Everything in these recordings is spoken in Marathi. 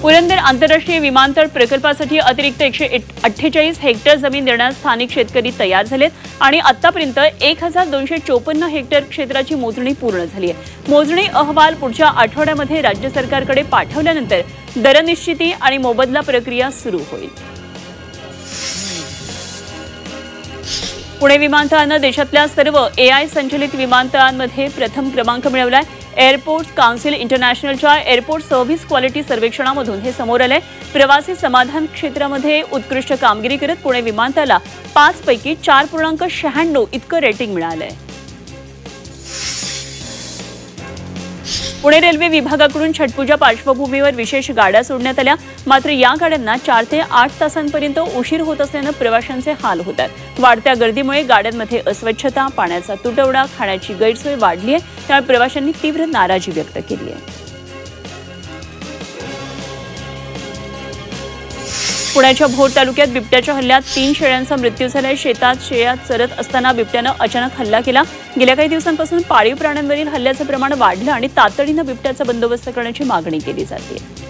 पुरंदर आंतरराष्ट्रीय विमानतळ प्रकल्पासाठी अतिरिक्त 148 हेक्टर जमीन देण्यास स्थानिक शेतकरी तयार झालेत आणि आतापर्यंत 1254 हेक्टर क्षेत्राची मोजणी पूर्ण झाली आहे। मोजणी अहवाल पुढच्या आठवड्यामध्ये राज्य सरकारकडे पाठवल्यानंतर दरनिश्चिती आणि मोबदला प्रक्रिया सुरू होईल। पुणे विमानतळाने देशातल्या सर्व AI संचलित विमानतळांमध्ये प्रथम क्रमांक मिळवलाय। एअरपोर्ट काउन्सिल इंटरनॅशनलच्या एअरपोर्ट सर्व्हिस क्वालिटी सर्वेक्षणामधून हे समोर आले। प्रवासी समाधान क्षेत्रामध्ये उत्कृष्ट कामगिरी करत पुणे विमानतळाला 5 पैकी 4.96 इतकं रेटिंग मिळालंय। पुणे रेल्वे विभागाकडून छठपूजा पार्श्वभूमीवर विशेष गाड्या सोडण्यात आल्या, मात्र या गाड्यांना 4 ते 8 तासांपर्यंत उशीर होत असल्याने प्रवाशांचे हाल होत आहेत। वाढत्या गर्दीमुळे गाड्यांमध्ये अस्वच्छता, पाण्याचा तुटवडा, खाण्याची गैरसोय वाढली आहे, त्यामुळे प्रवाशांनी तीव्र नाराजी व्यक्त केली आहे। पुण्याच्या भोर तालुक्यात बिबट्याच्या हल्ल्यात 3 शेळ्यांचा मृत्यू झाला। शेतात चरत असताना बिबट्यानं अचानक हल्ला केला। गेल्या काही दिवसांपासून पाळीव प्राण्यांवरील हल्ल्याचं प्रमाण वाढलं आणि तातडीनं बिबट्याचा बंदोबस्त करण्याची मागणी केली जाते।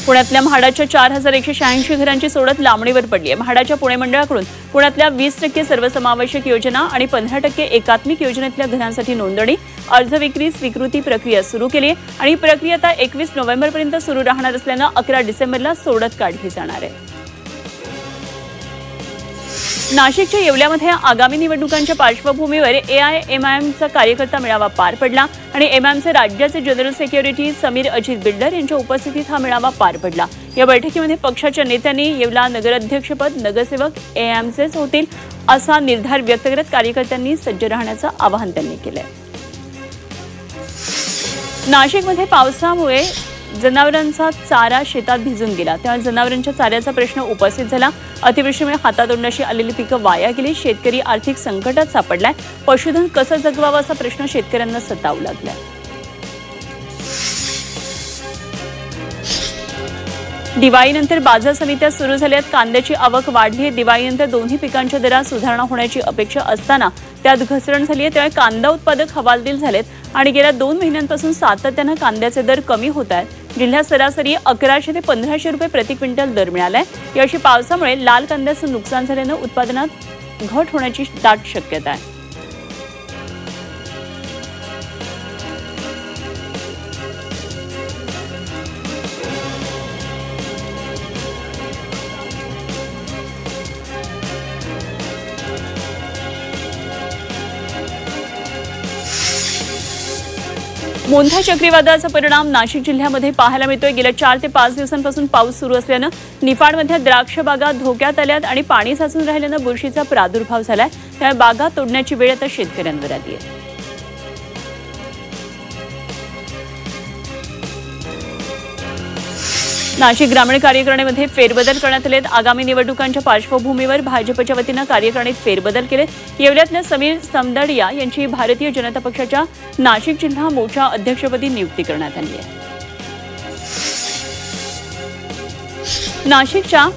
पुण्यातल्या म्हाडाच्या 4186 घरांची सोडत लांबणीवर पडली आहे। म्हाडाच्या पुणे मंडळाकडून पुण्यातल्या 20% सर्वसमावेशक योजना आणि 15% एकात्मिक योजनेतल्या घरांसाठी नोंदणी, अर्ज विक्री, स्वीकृती प्रक्रिया सुरू केली आहे आणि ही प्रक्रिया आता 21 नोव्हेंबरपर्यंत सुरू राहणार असल्यानं 11 डिसेंबरला सोडत काढली जाणार आहे। नाशिकच्या येवल्यामध्ये आगामी निवडणुकांच्या पार्श्वभूमीवर AIMIMचा कार्यकर्ता मेळावा पार पडला आणि MIMचे राज्याचे general secretary Sameer Ajit builder यांच्या उपस्थितीत हा मेळावा पार पडला। या बैठकीमध्ये पक्षाच्या नेत्यांनी येवला नगराध्यक्षपद नगरसेवक AIMचेच होतील असा निर्धार व्यक्त करत कार्यकर्त्यांनी सज्ज राहण्याचं आवाहन त्यांनी केलंय। नाशिकमध्ये पावसामुळे जनावरांचा चारा शेतात भिजून गेला, त्यामुळे जनावरांच्या चाऱ्याचा प्रश्न उपस्थित झाला। अतिवृष्टीमुळे हातातोंडाशी आलेली पिकं वाया गेली, शेतकरी आर्थिक संकटात सापडलाय। पशुधन कसं जगवावं असा प्रश्न शेतकऱ्यांना सतावू लागलाय। दिवाळीनंतर बाजार समित्या सुरू झाल्यात, कांद्याची आवक वाढली आहे। दिवाळीनंतर दोन्ही पिकांच्या दरात सुधारणा होण्याची अपेक्षा असताना त्यात घसरण झाली आहे, त्यामुळे कांदा उत्पादक हवालदिल झालेत आणि गेल्या 2 महिन्यांपासून सातत्यानं कांद्याचे दर कमी होत आहेत। जिल्ह्यात सरासरी 1100 ते 1500 रुपये प्रति क्विंटल दर मिळालाय। यावर्षी पावसामुळे लाल कांद्याचं नुकसान झाल्यानं उत्पादनात घट होण्याची दाट शक्यता आहे। मोंथा चक्रीवादळाचा परिणाम नाशिक जिल्ह्यामध्ये पाहायला मिळतोय। गेल्या 4 ते 5 दिवसांपासून पाऊस सुरू असल्यानं निफाडमधल्या द्राक्ष बागा धोक्यात आल्यात आणि पाणी साचून राहिल्यानं बुरशीचा प्रादुर्भाव झालाय, त्यामुळे बागा तोडण्याची वेळ आता शेतकऱ्यांवर आली आहे। नाशिक ग्रामीण कार्यकारिणीमध्ये फेरबदल करण्यात आलेत। आगामी निवडणुकांच्या पार्श्वभूमीवर भाजपच्या वतीनं कार्यकारिणीत फेरबदल केले। येवल्यातल्या समीर समदडिया यांची भारतीय जनता पक्षाच्या नाशिक जिल्हा मोर्चा अध्यक्षपदी नियुक्ती करण्यात आली आहे। नाशिकच्या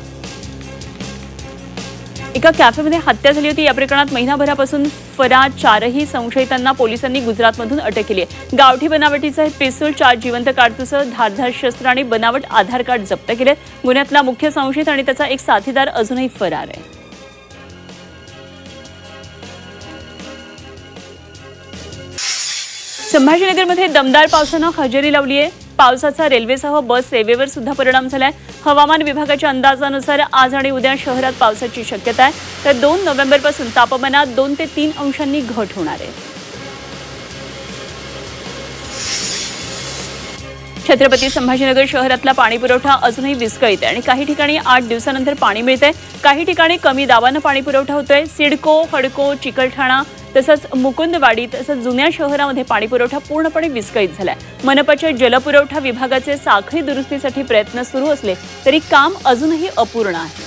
एका कॅफेमध्ये हत्या झाली होती। या प्रकरणात महिनाभरापासून फरार 4ही संशयितांना पोलिसांनी गुजरातमधून अटक केली आहे। गावठी बनावटीचं पिस्तूल, 4 जिवंत काडतुसं, धारदार शस्त्र आणि बनावट आधार कार्ड जप्त केले। गुन्ह्यातला मुख्य संशयित आणि त्याचा एक साथीदार अजूनही फरार आहे। संभाजीनगरमध्ये दमदार पावसानं हजेरी लावली आहे। पावसाचा रेल्वेसह बस सेवेवर सुद्धा परिणाम झालाय। हवामान विभागाच्या अंदाजानुसार आज आणि उद्या शहरात पावसाची शक्यता आहे, तर 2 नोव्हेंबरपासून तापमानात 2 ते 3 अंशांनी घट होणार आहे। छत्रपती संभाजीनगर शहरातला पाणीपुरवठा अजूनही विस्कळीत आहे आणि काही ठिकाणी 8 दिवसांनंतर पाणी मिळतंय, काही ठिकाणी कमी दाबानं पाणीपुरवठा होतोय। सिडको, हडको, चिकलठाणा तसंच मुकुंदवाडी तसंच जुन्या शहरामध्ये पाणीपुरवठा पूर्णपणे विस्कळीत झालाय। मनपाच्या जलपुरवठा विभागाचे साखळी दुरुस्तीसाठी प्रयत्न सुरू असले तरी काम अजूनही अपूर्ण आहे।